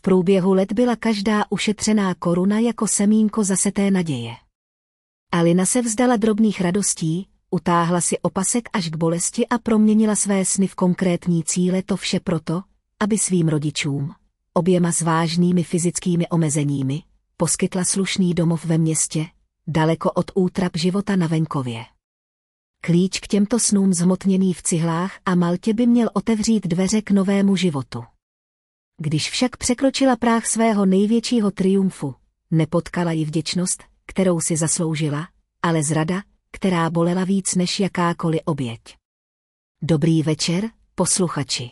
průběhu let byla každá ušetřená koruna jako semínko zaseté naděje. Alina se vzdala drobných radostí, utáhla si opasek až k bolesti a proměnila své sny v konkrétní cíle, to vše proto, aby svým rodičům, oběma s vážnými fyzickými omezeními, poskytla slušný domov ve městě, daleko od útrap života na venkově. Klíč k těmto snům zhmotněný v cihlách a maltě by měl otevřít dveře k novému životu. Když však překročila práh svého největšího triumfu, nepotkala ji vděčnost, kterou si zasloužila, ale zrada, která bolela víc než jakákoliv oběť. Dobrý večer, posluchači.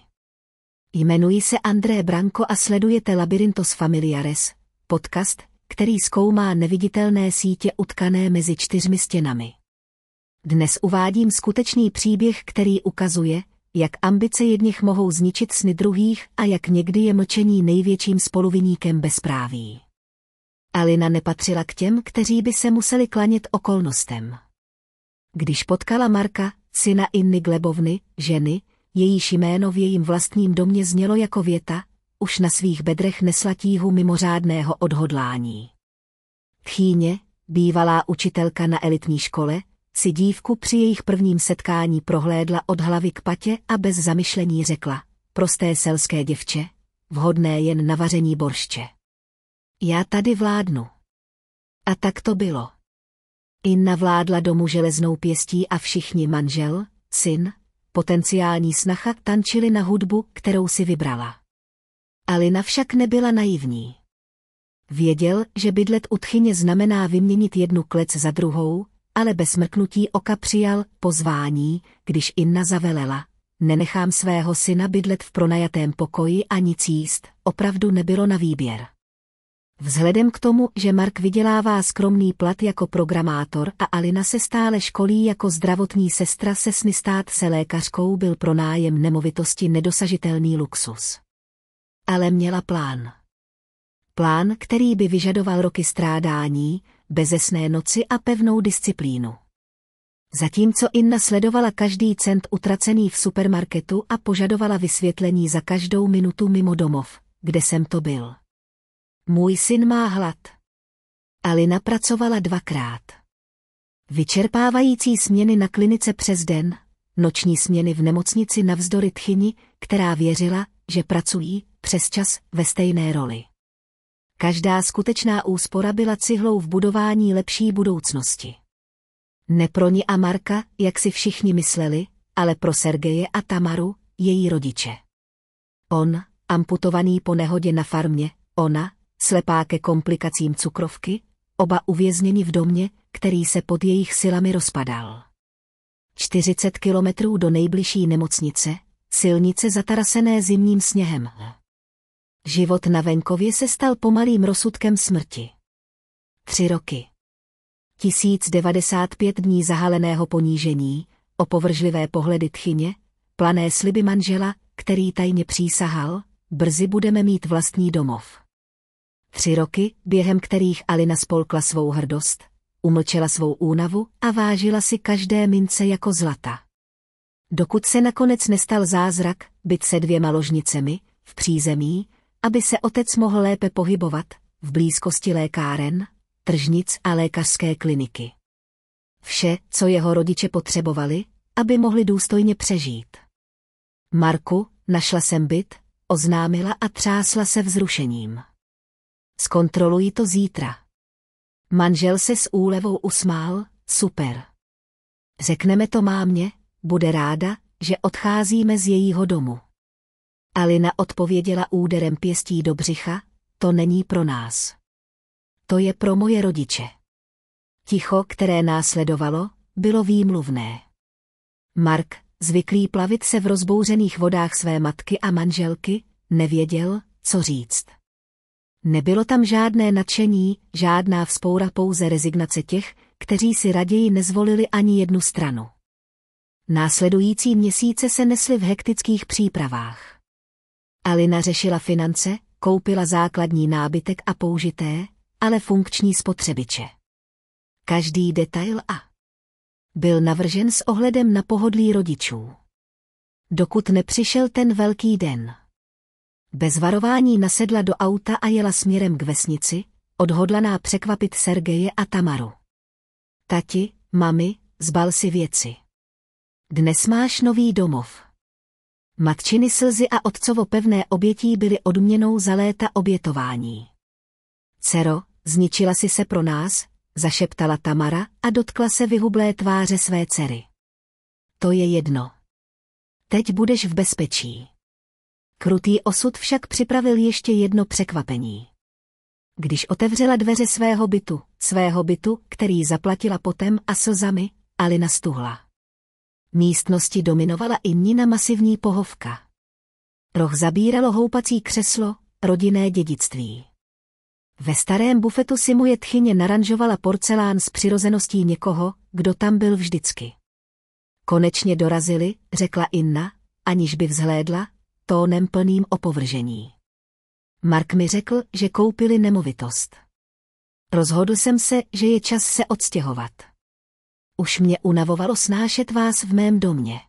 Jmenuji se André Branco a sledujete Labyrinthos Familiares, podcast, který zkoumá neviditelné sítě utkané mezi 4 stěnami. Dnes uvádím skutečný příběh, který ukazuje, jak ambice jedněch mohou zničit sny druhých a jak někdy je mlčení největším spoluviníkem bezpráví. Alina nepatřila k těm, kteří by se museli klanět okolnostem. Když potkala Marka, syna Inny Glebovny, ženy, jejíž jméno v jejím vlastním domě znělo jako věta, už na svých bedrech nesla tíhu mimořádného odhodlání. Tchýně, bývalá učitelka na elitní škole, si dívku při jejich prvním setkání prohlédla od hlavy k patě a bez zamyšlení řekla: prosté selské děvče, vhodné jen na vaření borště. Já tady vládnu. A tak to bylo. Inna vládla domu železnou pěstí a všichni, manžel, syn, potenciální snacha, tančili na hudbu, kterou si vybrala. Alina však nebyla naivní. Věděl, že bydlet u tchyně znamená vyměnit jednu klec za druhou, ale bez mrknutí oka přijal pozvání, když Inna zavelela: nenechám svého syna bydlet v pronajatém pokoji a nic jíst, opravdu nebylo na výběr. Vzhledem k tomu, že Mark vydělává skromný plat jako programátor a Alina se stále školí jako zdravotní sestra, se sny stát se lékařkou, byl pronájem nemovitosti nedosažitelný luxus. Ale měla plán. Plán, který by vyžadoval roky strádání, bezesné noci a pevnou disciplínu. Zatímco Inna sledovala každý cent utracený v supermarketu a požadovala vysvětlení za každou minutu mimo domov, kde jsem to byl. Můj syn má hlad. Alina pracovala 2krát. Vyčerpávající směny na klinice přes den, noční směny v nemocnici navzdory tchyni, která věřila, že pracují přesčas ve stejné roli. Každá skutečná úspora byla cihlou v budování lepší budoucnosti. Ne pro ní a Marka, jak si všichni mysleli, ale pro Sergeje a Tamaru, její rodiče. On, amputovaný po nehodě na farmě, ona, slepá ke komplikacím cukrovky, oba uvězněni v domě, který se pod jejich silami rozpadal. 40 kilometrů do nejbližší nemocnice, silnice zatarasené zimním sněhem. Život na venkově se stal pomalým rozsudkem smrti. 3 roky. 1095 dní zahaleného ponížení, opovržlivé pohledy tchyně, plané sliby manžela, který tajně přísahal: brzy budeme mít vlastní domov. 3 roky, během kterých Alina spolkla svou hrdost, umlčela svou únavu a vážila si každé mince jako zlata. Dokud se nakonec nestal zázrak, byt se 2 ložnicemi, v přízemí, aby se otec mohl lépe pohybovat, v blízkosti lékáren, tržnic a lékařské kliniky. Vše, co jeho rodiče potřebovali, aby mohli důstojně přežít. Marku, našla jsem byt, oznámila a třásla se vzrušením. Zkontroluji to zítra. Manžel se s úlevou usmál: super. Řekneme to mámě, bude ráda, že odcházíme z jejího domu. Alina odpověděla úderem pěstí do břicha: to není pro nás. To je pro moje rodiče. Ticho, které následovalo, bylo výmluvné. Mark, zvyklý plavit se v rozbouřených vodách své matky a manželky, nevěděl, co říct. Nebylo tam žádné nadšení, žádná vzpoura, pouze rezignace těch, kteří si raději nezvolili ani jednu stranu. Následující měsíce se nesly v hektických přípravách. Alina řešila finance, koupila základní nábytek a použité, ale funkční spotřebiče. Každý detail byl navržen s ohledem na pohodlí rodičů. Dokud nepřišel ten velký den. Bez varování nasedla do auta a jela směrem k vesnici, odhodlaná překvapit Sergeje a Tamaru. Tati, mami, zbal si věci. Dnes máš nový domov. Matčiny slzy a otcovo pevné obětí byly odměnou za léta obětování. Dcero, zničila si se pro nás, zašeptala Tamara a dotkla se vyhublé tváře své dcery. To je jedno. Teď budeš v bezpečí. Krutý osud však připravil ještě jedno překvapení. Když otevřela dveře svého bytu, který zaplatila potem a slzami, Alina stuhla. Místnosti dominovala i Nina masivní pohovka. Roh zabíralo houpací křeslo, rodinné dědictví. Ve starém bufetu si moje tchyně naranžovala porcelán s přirozeností někoho, kdo tam byl vždycky. Konečně dorazili, řekla Inna, aniž by vzhlédla, tónem plným opovržení. Mark mi řekl, že koupili nemovitost. Rozhodl jsem se, že je čas se odstěhovat. Už mě unavovalo snášet vás v mém domě.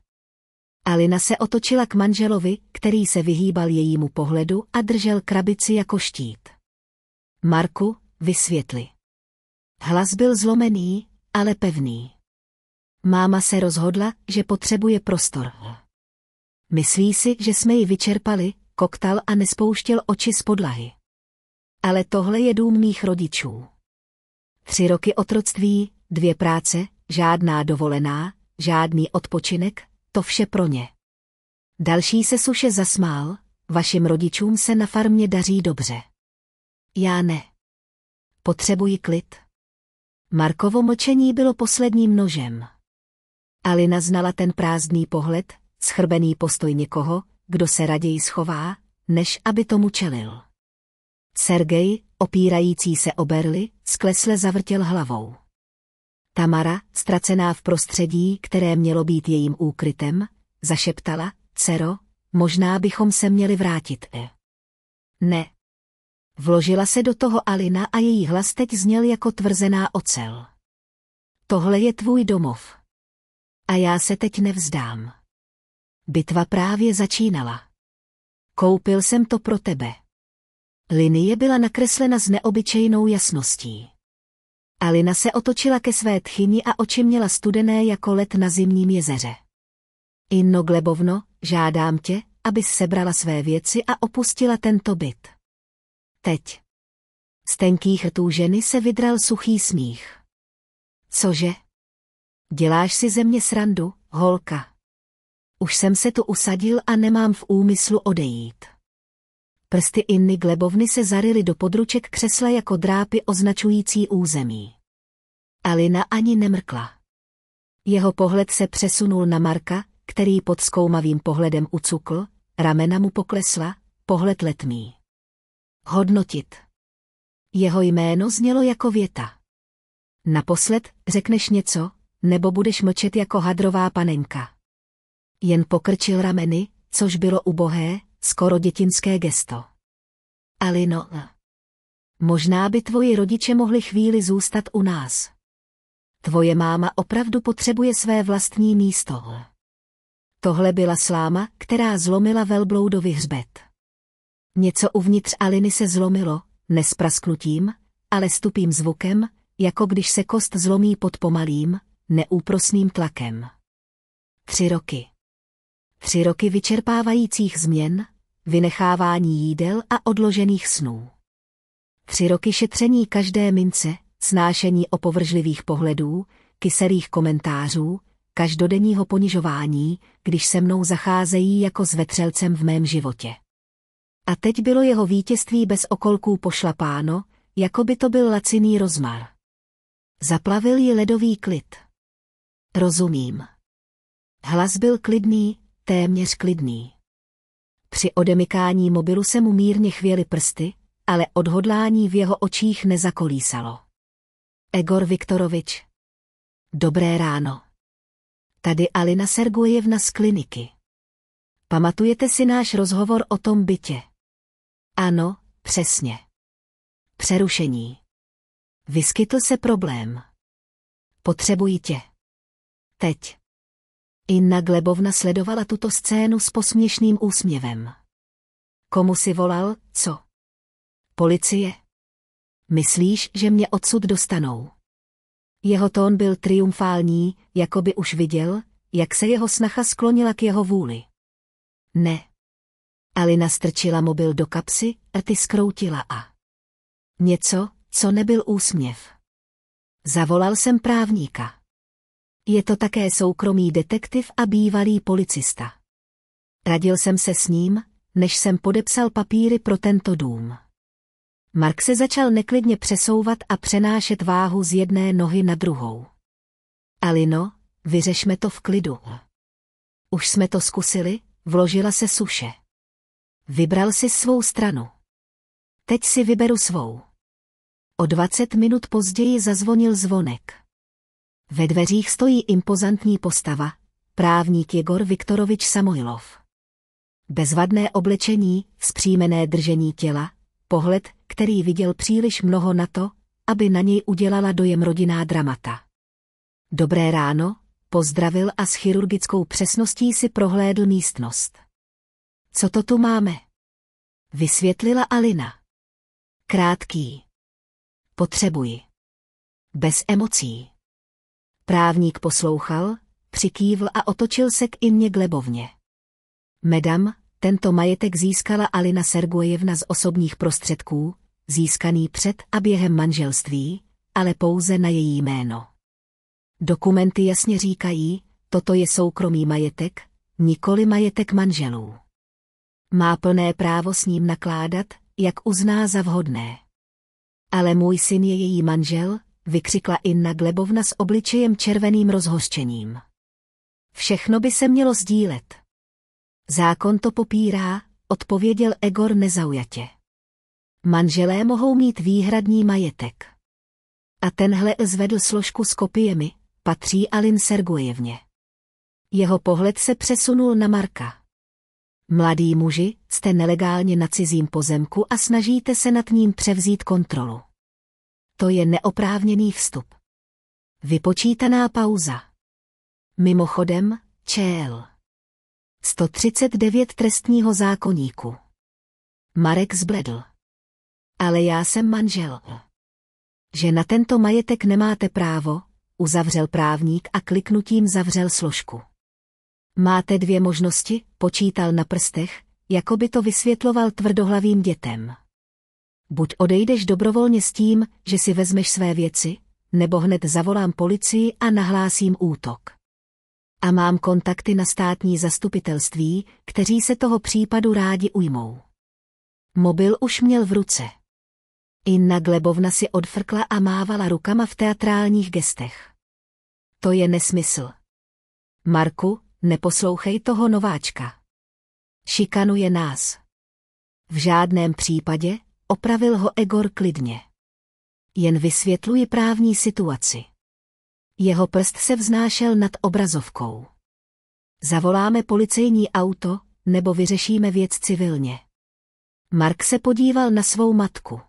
Alina se otočila k manželovi, který se vyhýbal jejímu pohledu a držel krabici jako štít. Marku, vysvětli. Hlas byl zlomený, ale pevný. Máma se rozhodla, že potřebuje prostor. Myslí si, že jsme ji vyčerpali, koktal a nespouštěl oči z podlahy. Ale tohle je dům mých rodičů. 3 roky otroctví, 2 práce, žádná dovolená, žádný odpočinek, to vše pro ně. Další se suše zasmál, vašim rodičům se na farmě daří dobře. Já ne. Potřebuji klid. Markovo mlčení bylo posledním nožem. Alina znala ten prázdný pohled, schrbený postoj někoho, kdo se raději schová, než aby tomu čelil. Sergej, opírající se o berli, sklesle zavrtěl hlavou. Tamara, ztracená v prostředí, které mělo být jejím úkrytem, zašeptala, dcero, možná bychom se měli vrátit. Ne. Vložila se do toho Alina a její hlas teď zněl jako tvrzená ocel. Tohle je tvůj domov. A já se teď nevzdám. Bitva právě začínala. Koupil jsem to pro tebe. Linie byla nakreslena s neobyčejnou jasností. Alina se otočila ke své tchyni a oči měla studené jako led na zimním jezeře. Inno Glebovno, žádám tě, abys sebrala své věci a opustila tento byt. Teď. Z tenkých rtů ženy se vydral suchý smích. Cože? Děláš si ze mě srandu, holka. Už jsem se tu usadil a nemám v úmyslu odejít. Prsty Inny Glebovny se zaryly do područek křesla jako drápy označující území. Alina ani nemrkla. Jeho pohled se přesunul na Marka, který pod zkoumavým pohledem ucukl, ramena mu poklesla, pohled letmý. Hodnotit. Jeho jméno znělo jako věta. Naposled řekneš něco, nebo budeš mlčet jako hadrová panenka. Jen pokrčil rameny, což bylo ubohé, skoro dětinské gesto. Alino, možná by tvoji rodiče mohli chvíli zůstat u nás. Tvoje máma opravdu potřebuje své vlastní místo. Tohle byla sláma, která zlomila velbloudovi hřbet. Něco uvnitř Aliny se zlomilo, ne s prasknutím, ale s tupým zvukem, jako když se kost zlomí pod pomalým, neúprosným tlakem. 3 roky. 3 roky vyčerpávajících změn, vynechávání jídel a odložených snů. 3 roky šetření každé mince, snášení opovržlivých pohledů, kyselých komentářů, každodenního ponižování, když se mnou zacházejí jako s vetřelcem v mém životě. A teď bylo jeho vítězství bez okolků pošlapáno, jako by to byl laciný rozmar. Zaplavil ji ledový klid. Rozumím. Hlas byl klidný, téměř klidný. Při odemykání mobilu se mu mírně chvěly prsty, ale odhodlání v jeho očích nezakolísalo. Egor Viktorovič. Dobré ráno. Tady Alina Sergujevna z kliniky. Pamatujete si náš rozhovor o tom bytě? Ano, přesně. Přerušení. Vyskytl se problém. Potřebuji tě. Teď. Inna Glebovna sledovala tuto scénu s posměšným úsměvem. Komu si volal, co? Policie? Myslíš, že mě odsud dostanou? Jeho tón byl triumfální, jako by už viděl, jak se jeho snacha sklonila k jeho vůli. Ne. Alina strčila mobil do kapsy, rty zkroutila a... Něco, co nebyl úsměv. Zavolal jsem právníka. Je to také soukromý detektiv a bývalý policista. Radil jsem se s ním, než jsem podepsal papíry pro tento dům. Mark se začal neklidně přesouvat a přenášet váhu z jedné nohy na druhou. Alino, vyřešme to v klidu. Už jsme to zkusili, vložila se Suše. Vybral si svou stranu. Teď si vyberu svou. O 20 minut později zazvonil zvonek. Ve dveřích stojí impozantní postava, právník Jegor Viktorovič Samoilov. Bezvadné oblečení, vzpřímené držení těla, pohled, který viděl příliš mnoho na to, aby na něj udělala dojem rodinná dramata. Dobré ráno, pozdravil a s chirurgickou přesností si prohlédl místnost. Co to tu máme? Vysvětlila Alina. Krátký. Potřebuji. Bez emocí. Právník poslouchal, přikývl a otočil se k Inně Glebovně. Medam, tento majetek získala Alina Sergojevna z osobních prostředků, získaný před a během manželství, ale pouze na její jméno. Dokumenty jasně říkají, toto je soukromý majetek, nikoli majetek manželů. Má plné právo s ním nakládat, jak uzná za vhodné. Ale můj syn je její manžel, vykřikla Inna Glebovna s obličejem červeným rozhořčením. Všechno by se mělo sdílet. Zákon to popírá, odpověděl Egor nezaujatě. Manželé mohou mít výhradní majetek. A tenhle zvedl složku s kopiemi, patří Alin Sergojevně. Jeho pohled se přesunul na Marka. Mladí muži, jste nelegálně na cizím pozemku a snažíte se nad ním převzít kontrolu. To je neoprávněný vstup. Vypočítaná pauza. Mimochodem, čl. 139 trestního zákoníku. Marek zbledl. Ale já jsem manžel. Že na tento majetek nemáte právo, uzavřel právník a kliknutím zavřel složku. Máte dvě možnosti, počítal na prstech, jako by to vysvětloval tvrdohlavým dětem. Buď odejdeš dobrovolně s tím, že si vezmeš své věci, nebo hned zavolám policii a nahlásím útok. A mám kontakty na státní zastupitelství, kteří se toho případu rádi ujmou. Mobil už měl v ruce. Inna Glebovna si odfrkla a mávala rukama v teatrálních gestech. To je nesmysl. Marku, neposlouchej toho nováčka. Šikanuje nás. V žádném případě, opravil ho Egor klidně. Jen vysvětluji právní situaci. Jeho prst se vznášel nad obrazovkou. Zavoláme policejní auto, nebo vyřešíme věc civilně. Mark se podíval na svou matku.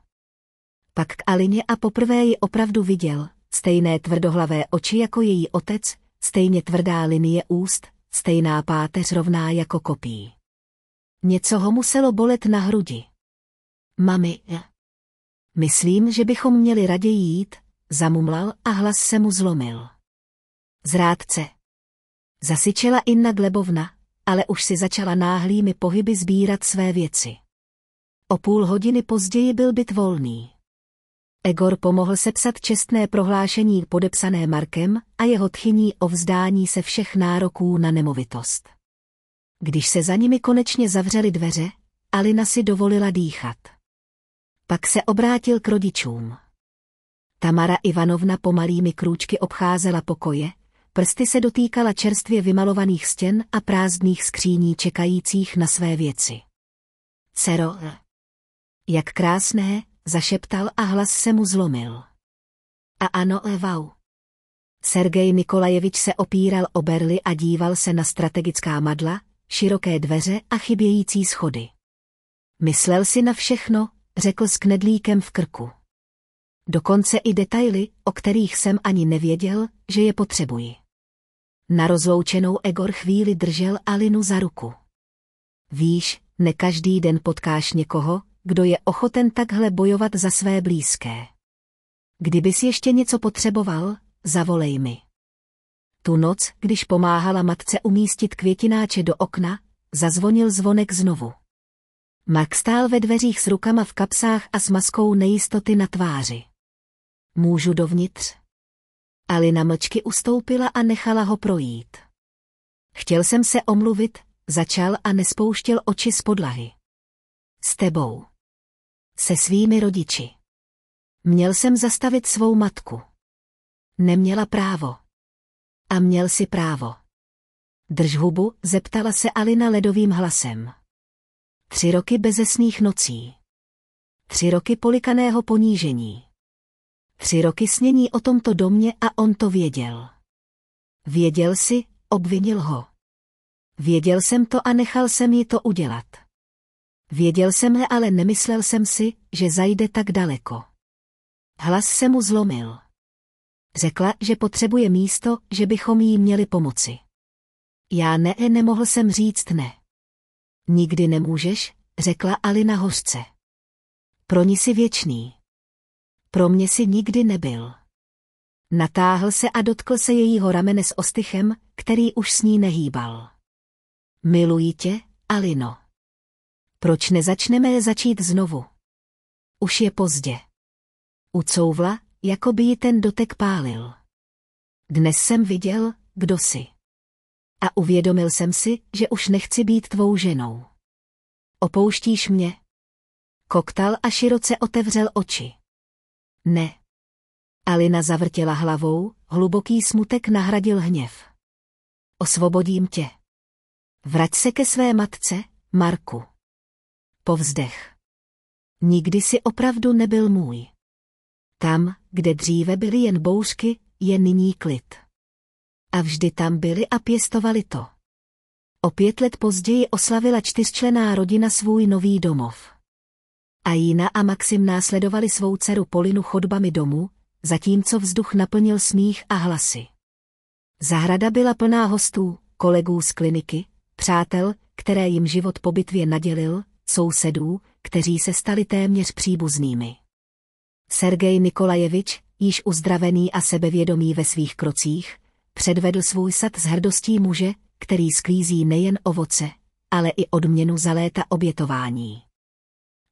Pak k Alině a poprvé ji opravdu viděl, stejné tvrdohlavé oči jako její otec, stejně tvrdá linie úst, stejná páteř rovná jako kopí. Něco ho muselo bolet na hrudi. Mami, myslím, že bychom měli raději jít, zamumlal a hlas se mu zlomil. Zrádce. Zasyčela Inna Glebovna, ale už si začala náhlými pohyby sbírat své věci. O půl hodiny později byl byt volný. Egor pomohl sepsat čestné prohlášení podepsané Markem a jeho tchyní o vzdání se všech nároků na nemovitost. Když se za nimi konečně zavřely dveře, Alina si dovolila dýchat. Pak se obrátil k rodičům. Tamara Ivanovna pomalými krůčky obcházela pokoje, prsty se dotýkala čerstvě vymalovaných stěn a prázdných skříní čekajících na své věci. Dcero, jak krásné, zašeptal a hlas se mu zlomil. A ano, wow. Sergej Nikolajevič se opíral o berly a díval se na strategická madla, široké dveře a chybějící schody. Myslel si na všechno, řekl s knedlíkem v krku. Dokonce i detaily, o kterých jsem ani nevěděl, že je potřebuji. Na rozloučenou Egor chvíli držel Alinu za ruku. Víš, ne každý den potkáš někoho, kdo je ochoten takhle bojovat za své blízké. Kdybys ještě něco potřeboval, zavolej mi. Tu noc, když pomáhala matce umístit květináče do okna, zazvonil zvonek znovu. Mark stál ve dveřích s rukama v kapsách a s maskou nejistoty na tváři. Můžu dovnitř? Alina mlčky ustoupila a nechala ho projít. Chtěl jsem se omluvit, začal a nespouštěl oči z podlahy. S tebou. Se svými rodiči. Měl jsem zastavit svou matku. Neměla právo. A měl si právo. Drž hubu, zeptala se Alina ledovým hlasem. 3 roky bezesných nocí. 3 roky polikaného ponížení. 3 roky snění o tomto domě a on to věděl. Věděl si, obvinil ho. Věděl jsem to a nechal jsem ji to udělat. Věděl jsem, ale nemyslel jsem si, že zajde tak daleko. Hlas se mu zlomil. Řekla, že potřebuje místo, že bychom jí měli pomoci. Já nemohl jsem říct ne. Nikdy nemůžeš, řekla Alina hořce. Pro ní jsi věčný. Pro mě si nikdy nebyl. Natáhl se a dotkl se jejího ramene s ostychem, který už s ní nehýbal. Miluji tě, Alino. Proč nezačneme začít znovu? Už je pozdě. Ucouvla, jako by ji ten dotek pálil. Dnes jsem viděl, kdo jsi. A uvědomil jsem si, že už nechci být tvou ženou. Opouštíš mě? Koktal a široce otevřel oči. Ne. Alina zavrtěla hlavou, hluboký smutek nahradil hněv. Osvobodím tě. Vrať se ke své matce, Marku. Povzdech. Nikdy si opravdu nebyl můj. Tam, kde dříve byly jen bouřky, je nyní klid. A vždy tam byli a pěstovali to. O 5 let později oslavila 4členná rodina svůj nový domov. Aina a Maxim následovali svou dceru Polinu chodbami domů, zatímco vzduch naplnil smích a hlasy. Zahrada byla plná hostů, kolegů z kliniky, přátel, které jim život po bitvě nadělil, sousedů, kteří se stali téměř příbuznými. Sergej Nikolajevič, již uzdravený a sebevědomý ve svých krocích, předvedl svůj sad s hrdostí muže, který sklízí nejen ovoce, ale i odměnu za léta obětování.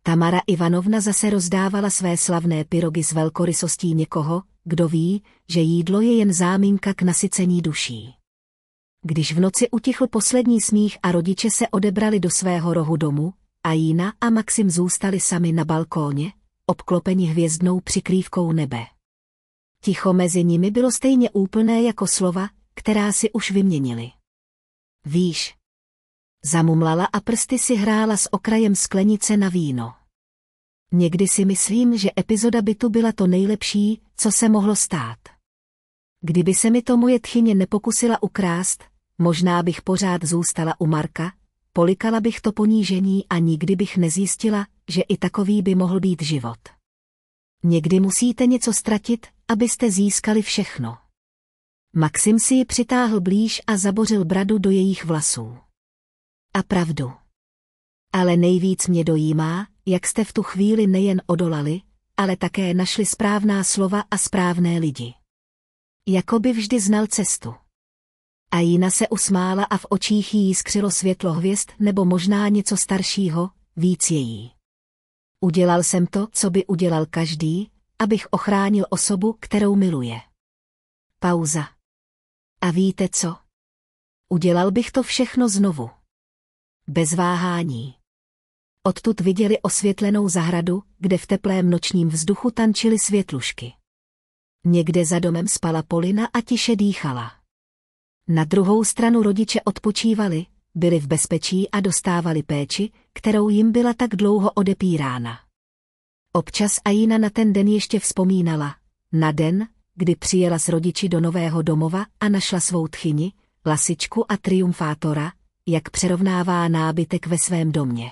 Tamara Ivanovna zase rozdávala své slavné pyrogy s velkorysostí někoho, kdo ví, že jídlo je jen záminka k nasycení duší. Když v noci utichl poslední smích a rodiče se odebrali do svého rohu domu, Aina a Maxim zůstali sami na balkóně, obklopeni hvězdnou přikrývkou nebe. Ticho mezi nimi bylo stejně úplné jako slova, která si už vyměnili. Víš. Zamumlala a prsty si hrála s okrajem sklenice na víno. Někdy si myslím, že epizoda bytu byla to nejlepší, co se mohlo stát. Kdyby se mi to moje tchyně nepokusila ukrást, možná bych pořád zůstala u Marka, polikala bych to ponížení a nikdy bych nezjistila, že i takový by mohl být život. Někdy musíte něco ztratit, abyste získali všechno. Maxim si ji přitáhl blíž a zabořil bradu do jejich vlasů. A pravdu. Ale nejvíc mě dojímá, jak jste v tu chvíli nejen odolali, ale také našli správná slova a správné lidi. Jako by vždy znal cestu. Aina se usmála a v očích jí skřilo světlo hvězd nebo možná něco staršího, víc její. Udělal jsem to, co by udělal každý, abych ochránil osobu, kterou miluje. Pauza. A víte co? Udělal bych to všechno znovu. Bez váhání. Odtud viděli osvětlenou zahradu, kde v teplém nočním vzduchu tančily světlušky. Někde za domem spala Polina a tiše dýchala. Na druhou stranu rodiče odpočívali, byli v bezpečí a dostávali péči, kterou jim byla tak dlouho odepírána. Občas Aina na ten den ještě vzpomínala, na den, kdy přijela s rodiči do nového domova a našla svou tchyni, Lasičku a triumfátora, jak přerovnává nábytek ve svém domě.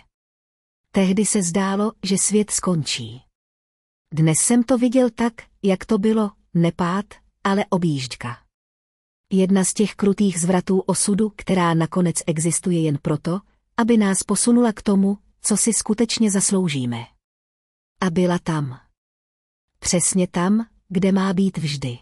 Tehdy se zdálo, že svět skončí. Dnes jsem to viděl tak, jak to bylo, ne pád, ale objížďka. Jedna z těch krutých zvratů osudu, která nakonec existuje jen proto, aby nás posunula k tomu, co si skutečně zasloužíme. A byla tam. Přesně tam, kde má být vždy.